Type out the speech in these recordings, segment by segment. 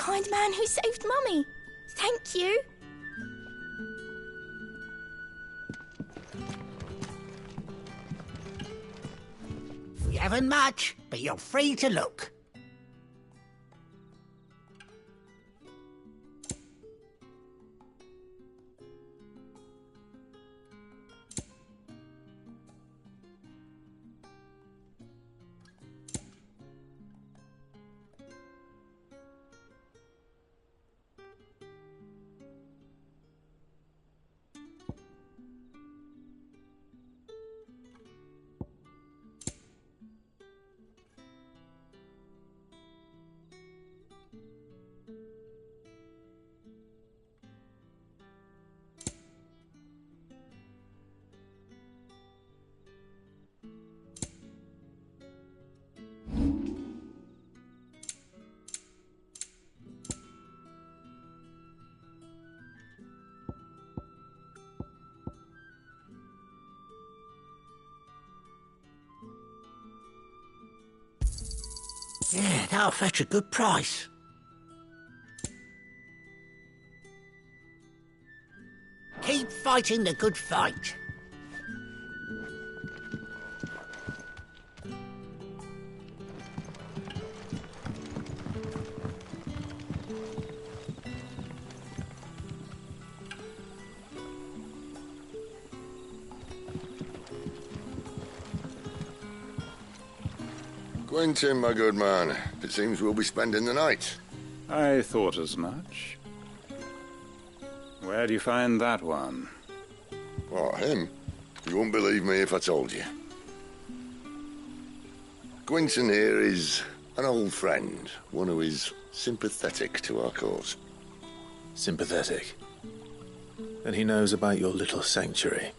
kind man who saved Mummy. Thank you. We haven't much, but you're free to look. Yeah, that'll fetch a good price. Keep fighting the good fight. Quentin, my good man, it seems we'll be spending the night. I thought as much. Where do you find that one? What, him? You wouldn't believe me if I told you. Quentin here is an old friend, one who is sympathetic to our cause. Sympathetic? And he knows about your little sanctuary.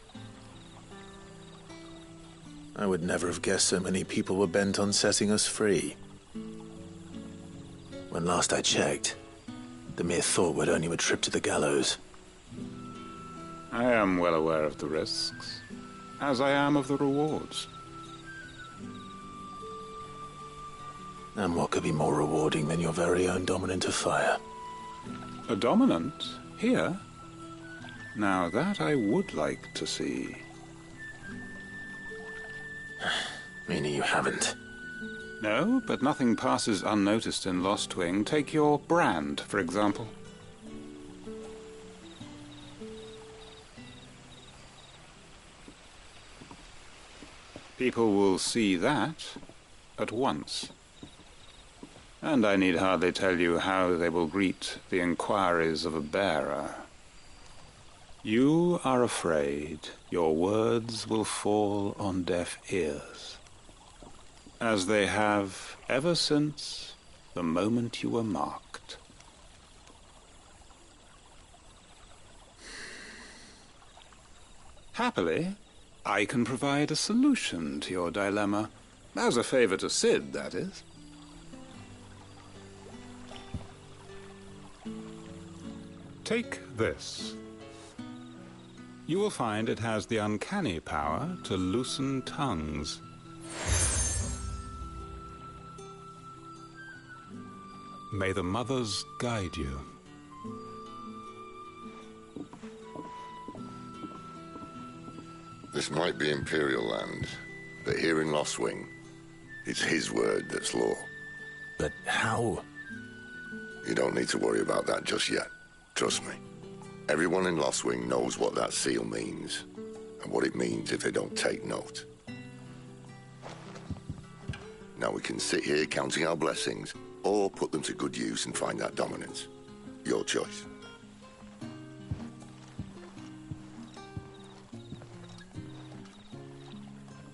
I would never have guessed so many people were bent on setting us free. When last I checked, the mere thought would earn you a trip to the gallows. I am well aware of the risks, as I am of the rewards. And what could be more rewarding than your very own dominant of fire? A dominant? Here? Now that I would like to see. Meaning you haven't? No, but nothing passes unnoticed in Lostwing. Take your brand, for example. People will see that at once. And I need hardly tell you how they will greet the inquiries of a bearer. You are afraid your words will fall on deaf ears, as they have ever since the moment you were marked. Happily, I can provide a solution to your dilemma, as a favor to Cid, that is. Take this. You will find it has the uncanny power to loosen tongues. May the mothers guide you. This might be Imperial land, but here in Lostwing, it's his word that's law. But how? You don't need to worry about that just yet. Trust me. Everyone in Lostwing knows what that seal means, and what it means if they don't take note. Now we can sit here counting our blessings, or put them to good use and find that dominance. Your choice.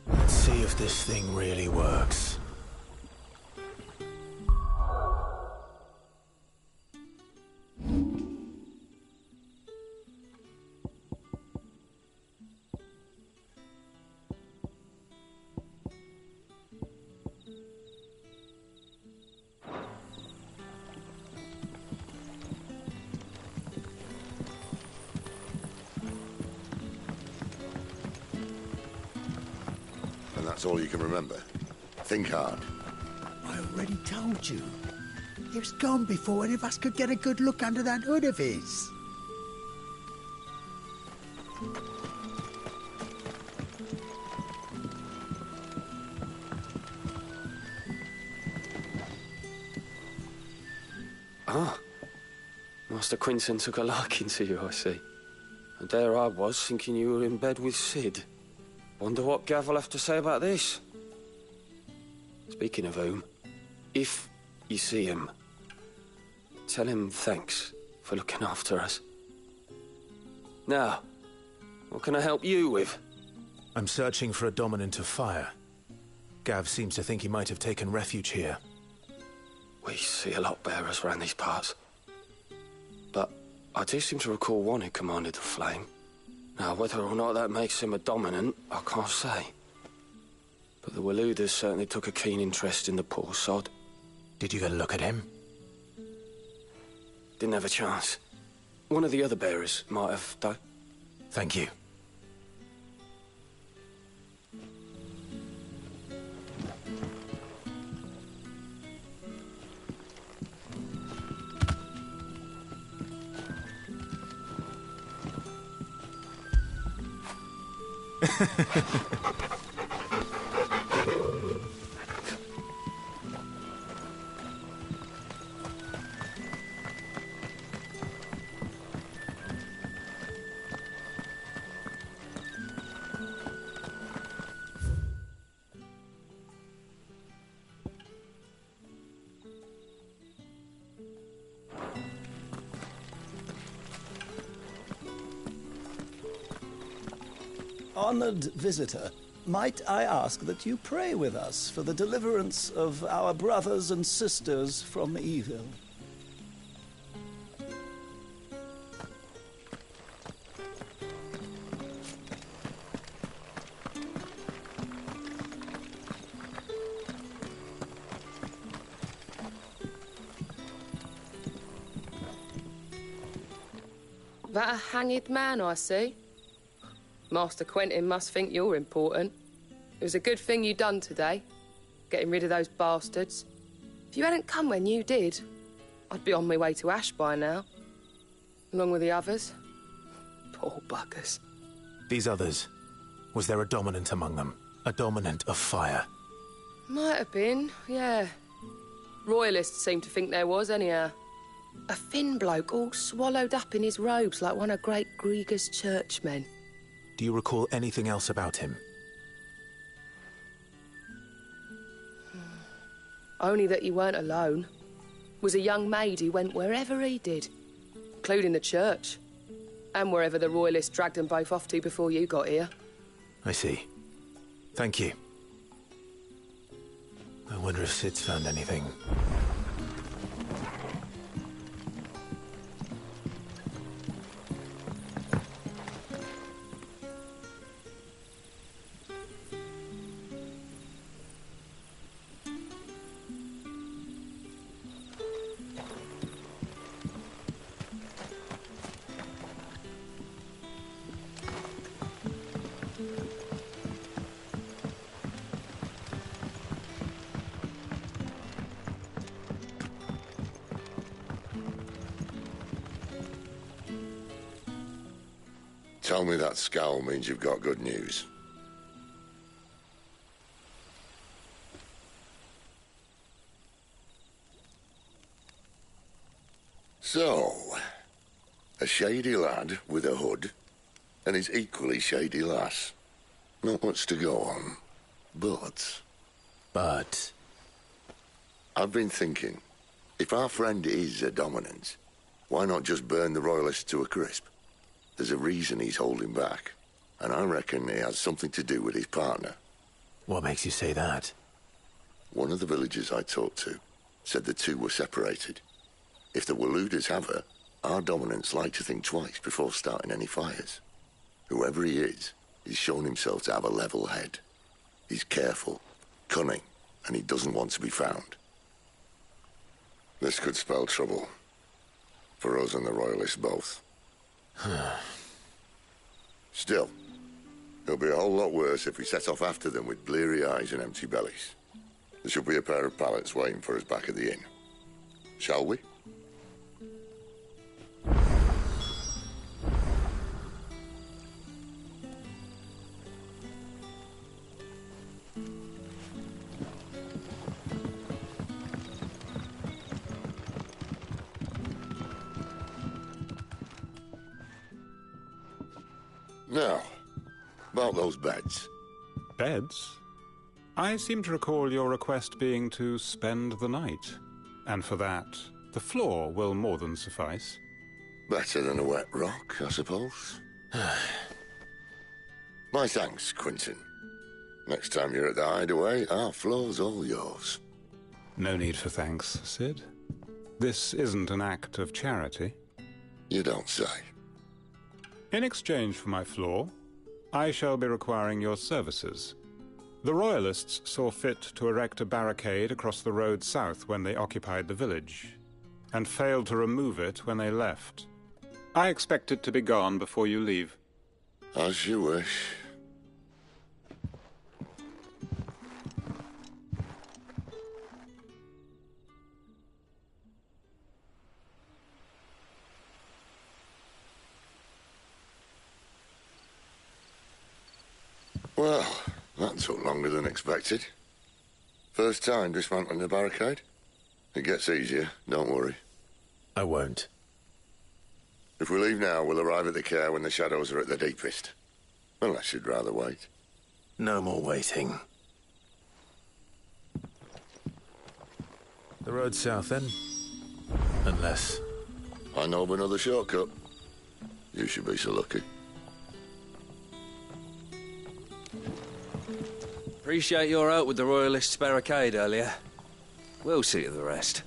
Let's see if this thing really works. And that's all you can remember. Think hard. I already told you. He was gone before any of us could get a good look under that hood of his. Ah, Master Quinton took a liking to you, I see. And there I was, thinking you were in bed with Sid. Wonder what Gav will have to say about this. Speaking of whom, if you see him, tell him thanks for looking after us. Now, what can I help you with? I'm searching for a dominant of fire. Gav seems to think he might have taken refuge here. We see a lot bearers around these parts. But I do seem to recall one who commanded the flame. Now, whether or not that makes him a dominant, I can't say. But the Waluders certainly took a keen interest in the poor sod. Did you get a look at him? Didn't have a chance. One of the other bearers might have, though. Thank you. Honored visitor, might I ask that you pray with us for the deliverance of our brothers and sisters from evil? That a hanged man, I see. Master Quentin must think you're important. It was a good thing you done today, getting rid of those bastards. If you hadn't come when you did, I'd be on my way to Ash by now, along with the others. Poor buggers. These others, was there a dominant among them? A dominant of fire? Might have been, yeah. Royalists seem to think there was, anyhow. A thin bloke all swallowed up in his robes like one of Great Gregor's churchmen. Do you recall anything else about him? Only that he weren't alone. Was a young maid who went wherever he did, including the church, and wherever the Royalists dragged them both off to before you got here. I see. Thank you. I wonder if Sid's found anything. Tell me that scowl means you've got good news. So, a shady lad with a hood, and his equally shady lass. Not much to go on, but... I've been thinking, if our friend is a dominant, why not just burn the Royalists to a crisp? There's a reason he's holding back, and I reckon he has something to do with his partner. What makes you say that? One of the villagers I talked to said the two were separated. If the Waluders have her, our dominants like to think twice before starting any fires. Whoever he is, he's shown himself to have a level head. He's careful, cunning, and he doesn't want to be found. This could spell trouble. For us and the Royalists both. Still, it'll be a whole lot worse if we set off after them with bleary eyes and empty bellies. There should be a pair of pallets waiting for us back at the inn. Shall we? Now, about those beds. Beds? I seem to recall your request being to spend the night. And for that, the floor will more than suffice. Better than a wet rock, I suppose. My thanks, Quentin. Next time you're at the Hideaway, our floor's all yours. No need for thanks, Sid. This isn't an act of charity. You don't say. In exchange for my floor, I shall be requiring your services. The Royalists saw fit to erect a barricade across the road south when they occupied the village, and failed to remove it when they left. I expect it to be gone before you leave. As you wish. Well, that took longer than expected. First time dismantling the barricade? It gets easier, don't worry. I won't. If we leave now, we'll arrive at the Care when the shadows are at their deepest. Unless you'd rather wait. No more waiting. The road south, then? Unless... I know of another shortcut. You should be so lucky. Appreciate your help with the Royalists' barricade earlier. We'll see to the rest.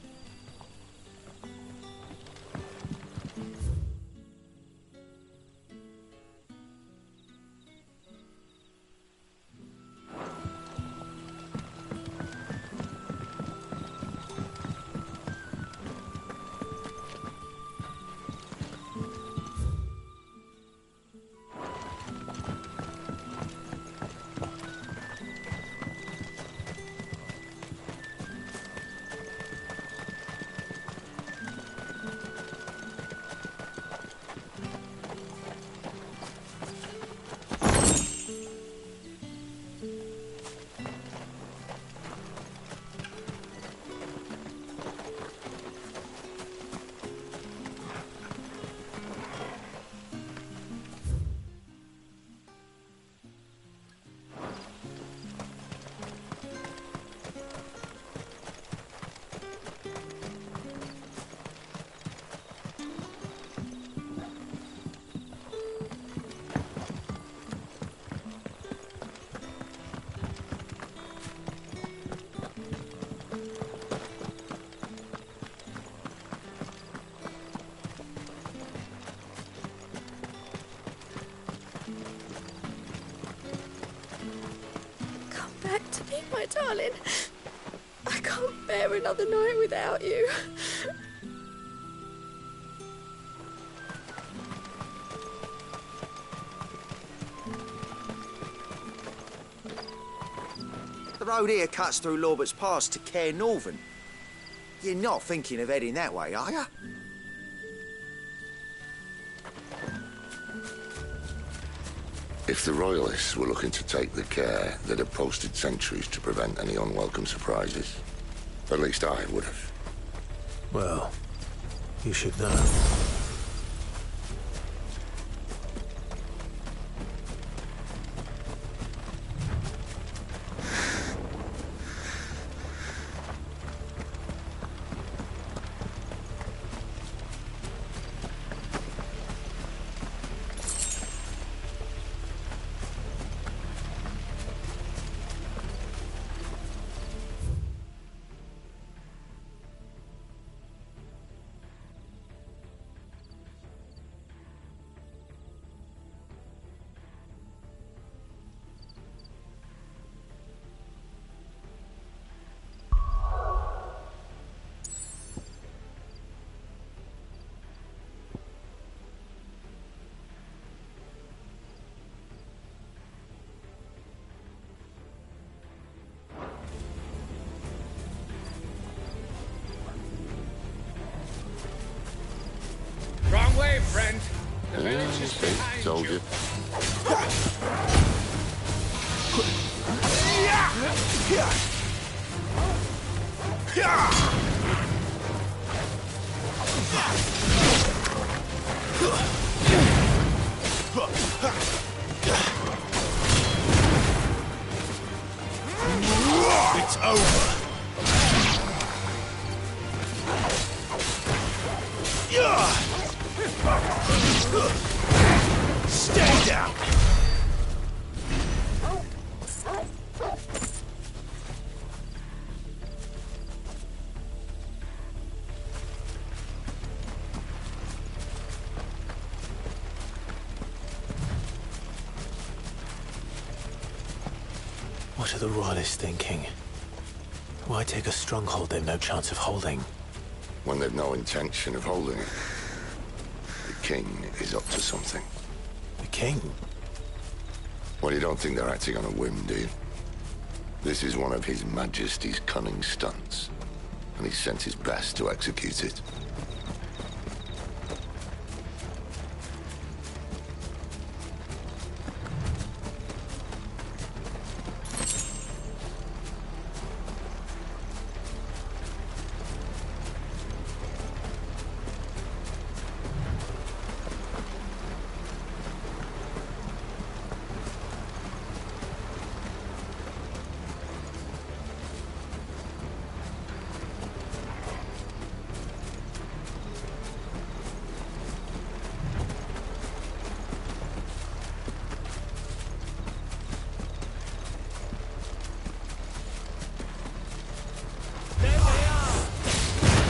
My darling, I can't bear another night without you. The road here cuts through Lorbert's Pass to Care Northern. You're not thinking of heading that way, are you? If the Royalists were looking to take the Care, they'd have posted sentries to prevent any unwelcome surprises. At least I would have. Well, you should know. see, told you. It's over. Stay down. What are the Royalists thinking? Why take a stronghold they've no chance of holding? When they've no intention of holding it. The king is up to something. The king? Well, you don't think they're acting on a whim, do you? This is one of His Majesty's cunning stunts, and he's sent his best to execute it.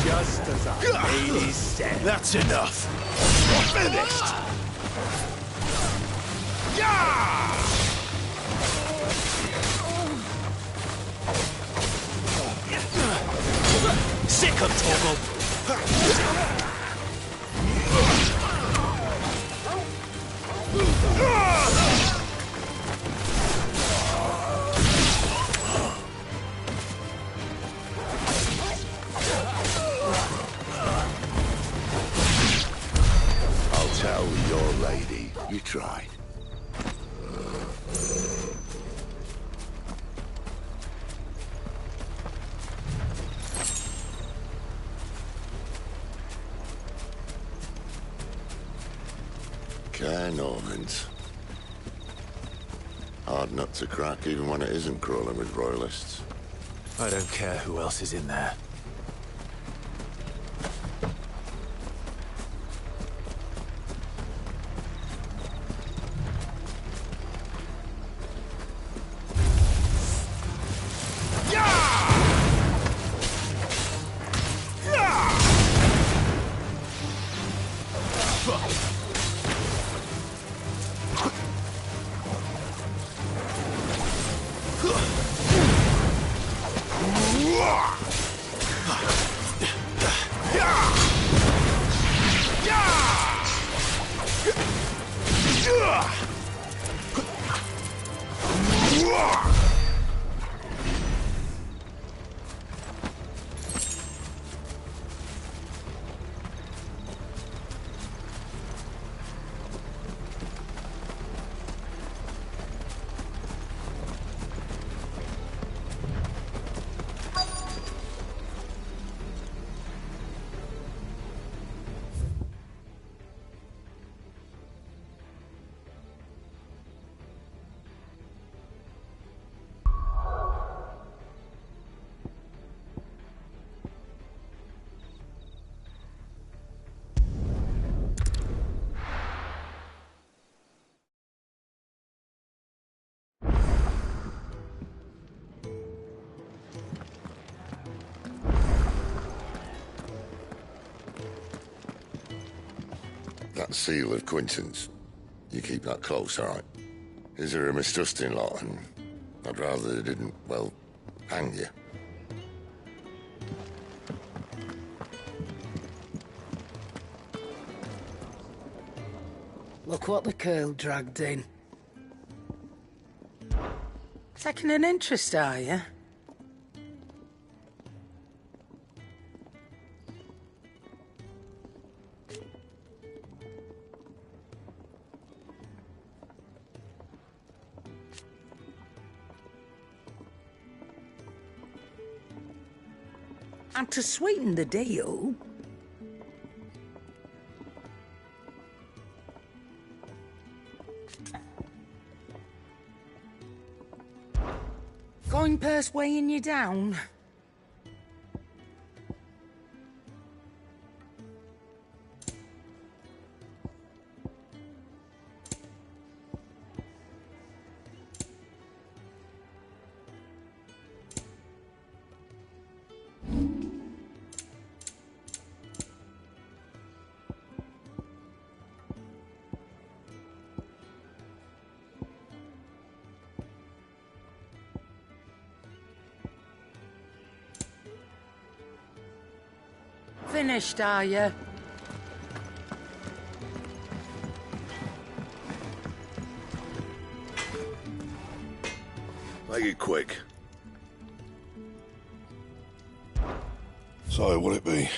Just as our lady said. That's enough. We're finished. Yeah! Sick of Torgal. Tell your lady you tried. Caernarvon's. Hard nut to crack even when it isn't crawling with Royalists. I don't care who else is in there. That seal of Quinton's. You keep that close, all right? Is there a mistrusting lot, and I'd rather they didn't, well, hang you. Look what the curl dragged in. Taking an interest, are you? And to sweeten the deal... Coin purse weighing you down? Finished, are you? Make it quick. So, what'll it be?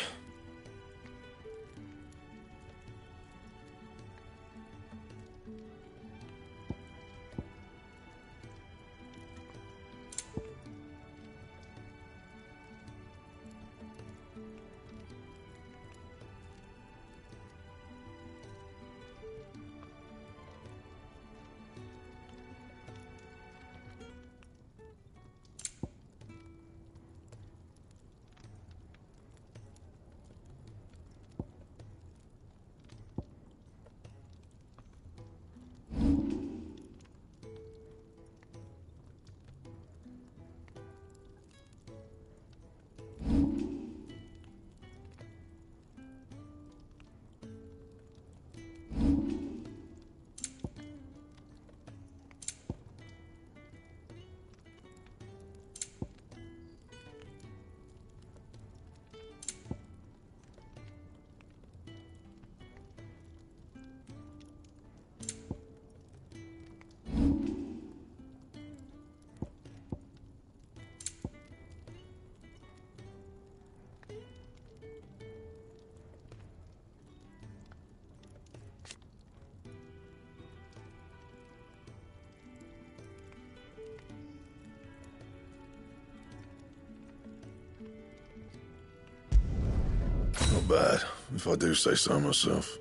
Not bad, if I do say so myself.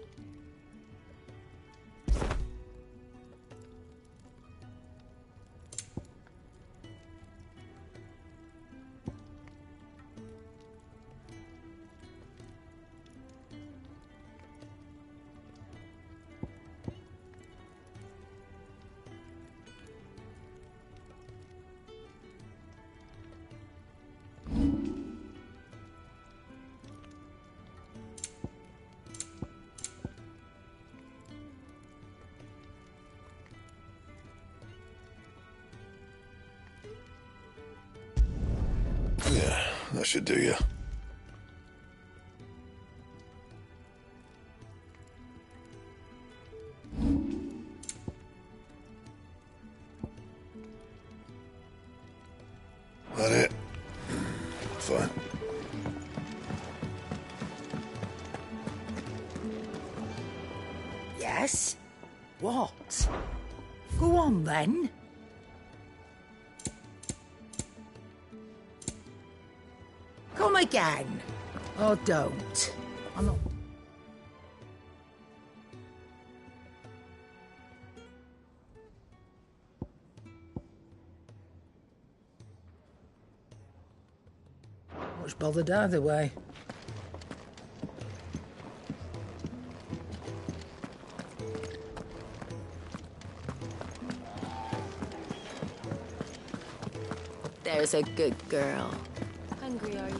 Yeah, that should do you. That it? Fine. Yes? What? Go on, then. Come again. Or don't. I'm not... Much bothered either way. There's a good girl. Hungry, are you?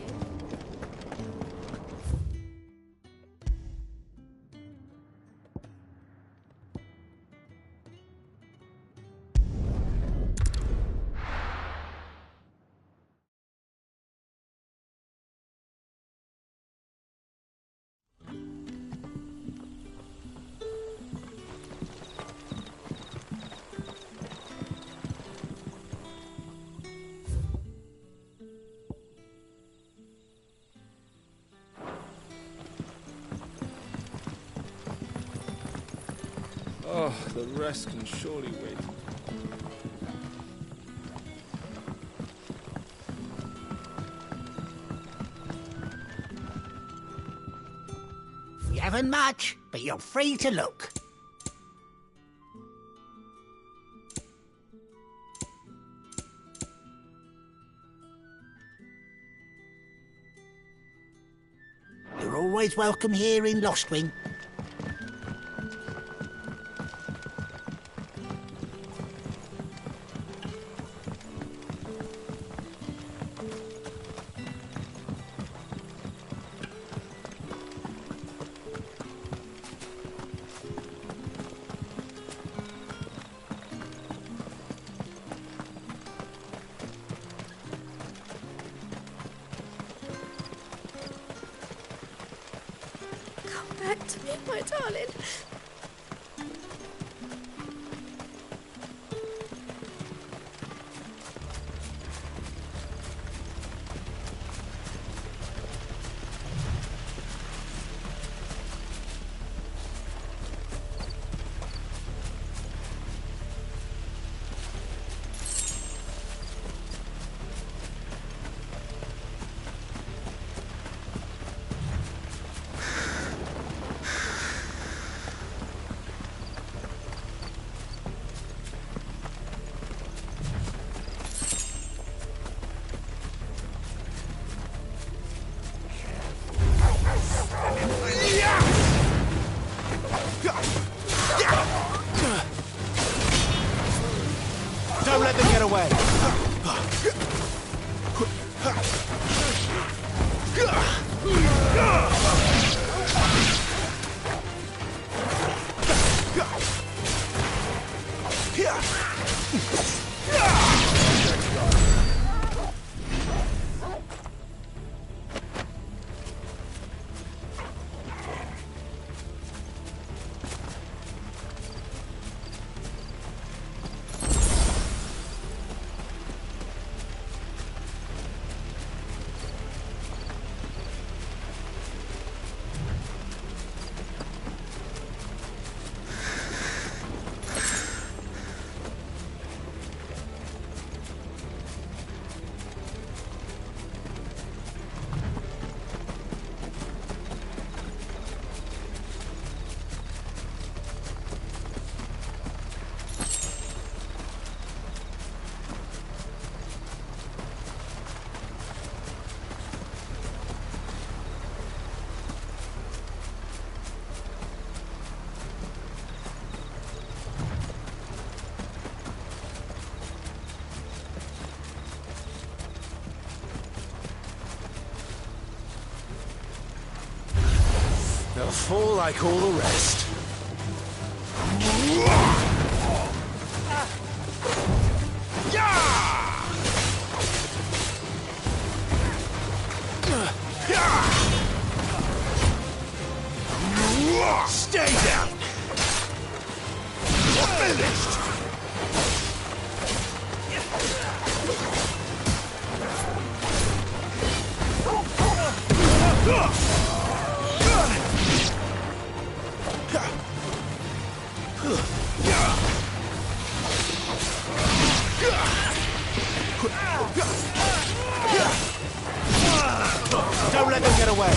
Oh, the rest can surely wait. haven't much, but you're free to look. You're always welcome here in Lostwing. Back to me, my darling. Don't let them get away. They'll fall like all the rest. Stay down! You're finished! Don't let them get away.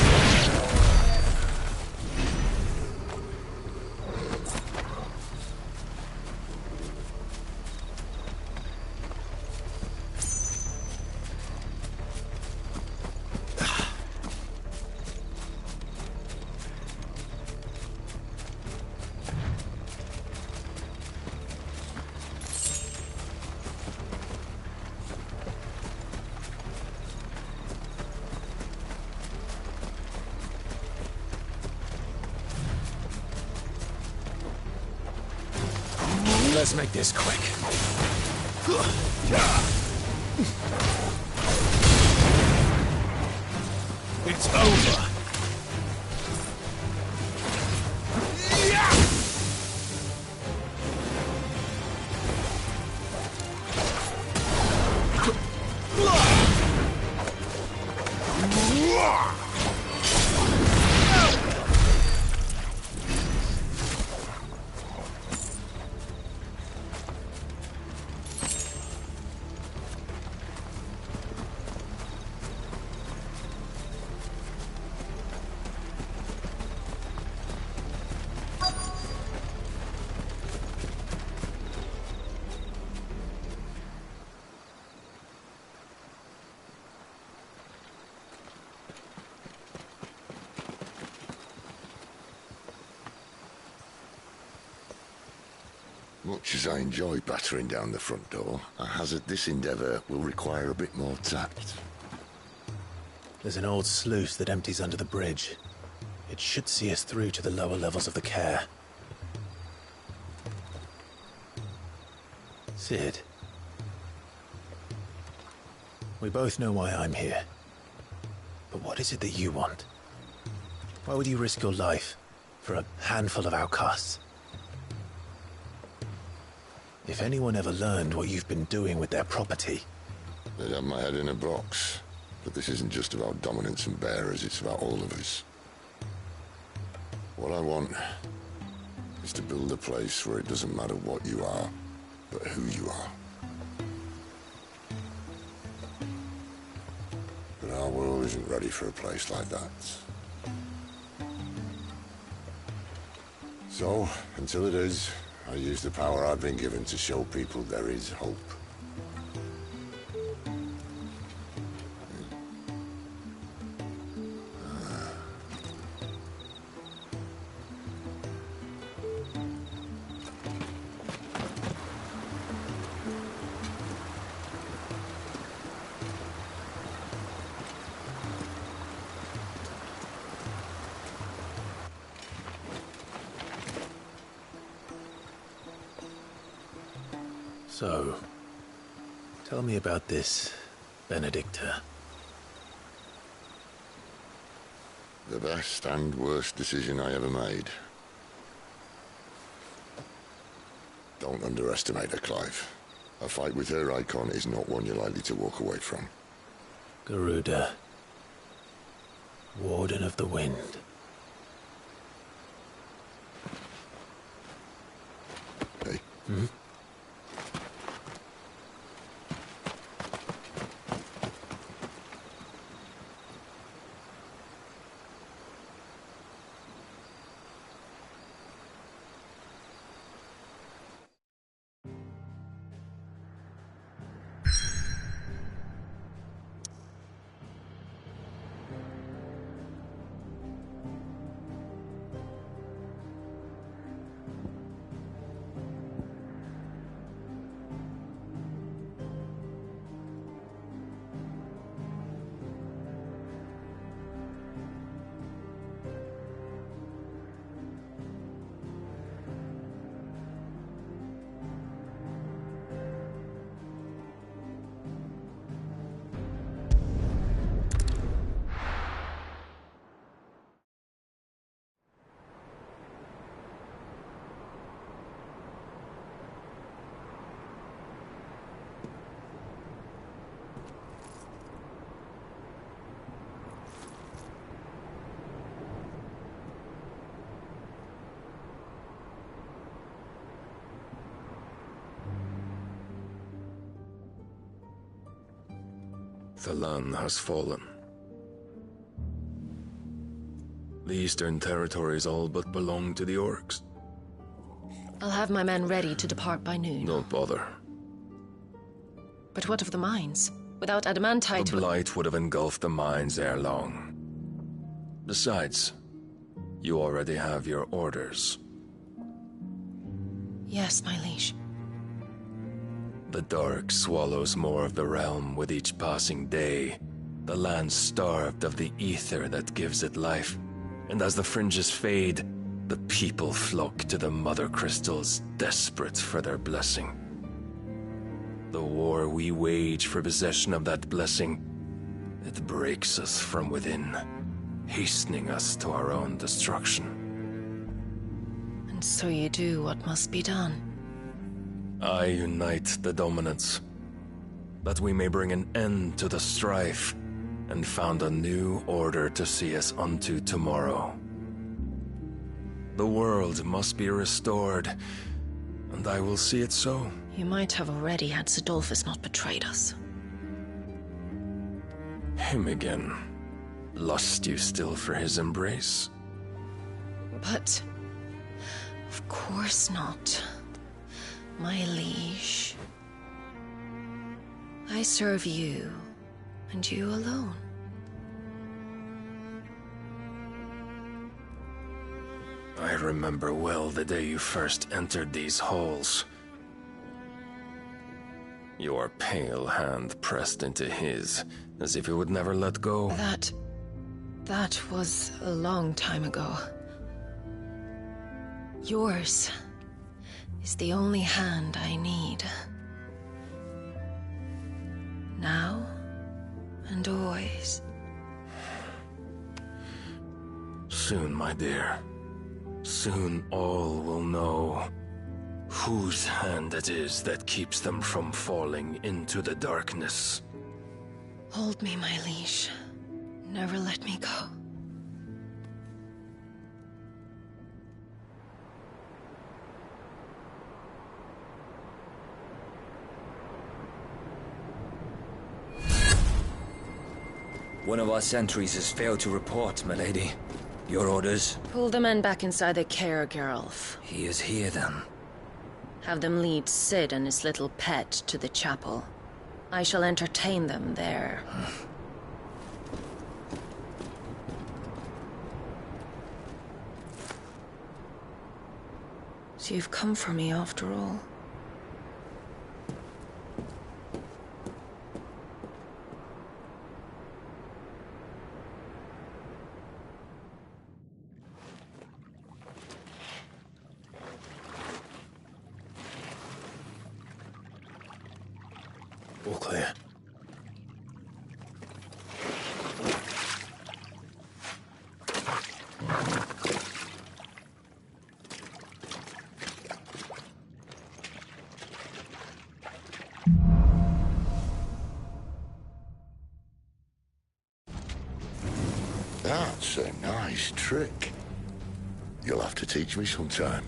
Let's make this quick. It's over. Much as I enjoy battering down the front door, I hazard this endeavour will require a bit more tact. There's an old sluice that empties under the bridge. It should see us through to the lower levels of the care. Cid. We both know why I'm here. But what is it that you want? Why would you risk your life for a handful of outcasts? If anyone ever learned what you've been doing with their property... They'd have my head in a box. But this isn't just about dominance and bearers, it's about all of us. What I want is to build a place where it doesn't matter what you are, but who you are. But our world isn't ready for a place like that. So, until it is, I use the power I've been given to show people there is hope. So, tell me about this Benedicta. The best and worst decision I ever made. Don't underestimate her, Clive. A fight with her icon is not one you're likely to walk away from. Garuda. Warden of the Wind. Hey? Hmm? Thalan has fallen. The Eastern Territories all but belong to the Orcs. I'll have my men ready to depart by noon. Don't bother. But what of the mines? Without adamantite... The Blight would have engulfed the mines ere long. Besides, you already have your orders. Yes, my liege. The dark swallows more of the realm with each passing day. The land starved of the ether that gives it life. And as the fringes fade, the people flock to the mother crystals, desperate for their blessing. The war we wage for possession of that blessing, it breaks us from within, hastening us to our own destruction. And so you do what must be done. I unite the dominants, that we may bring an end to the strife, and found a new order to see us unto tomorrow. The world must be restored, and I will see it so. You might have already had Sidolphus not betrayed us. Him again. Lust you still for his embrace? But... of course not. My liege. I serve you, and you alone. I remember well the day you first entered these halls. your pale hand pressed into his, as if he would never let go. That was a long time ago. Yours is the only hand I need. Now and always. Soon, my dear. Soon all will know whose hand it is that keeps them from falling into the darkness. Hold me, my liege. Never let me go. One of our sentries has failed to report, milady. Your orders? Pull the men back inside the care, Geralf. He is here, then. Have them lead Cid and his little pet to the chapel. I shall entertain them there. So you've come for me after all. All clear. That's a nice trick. You'll have to teach me sometime.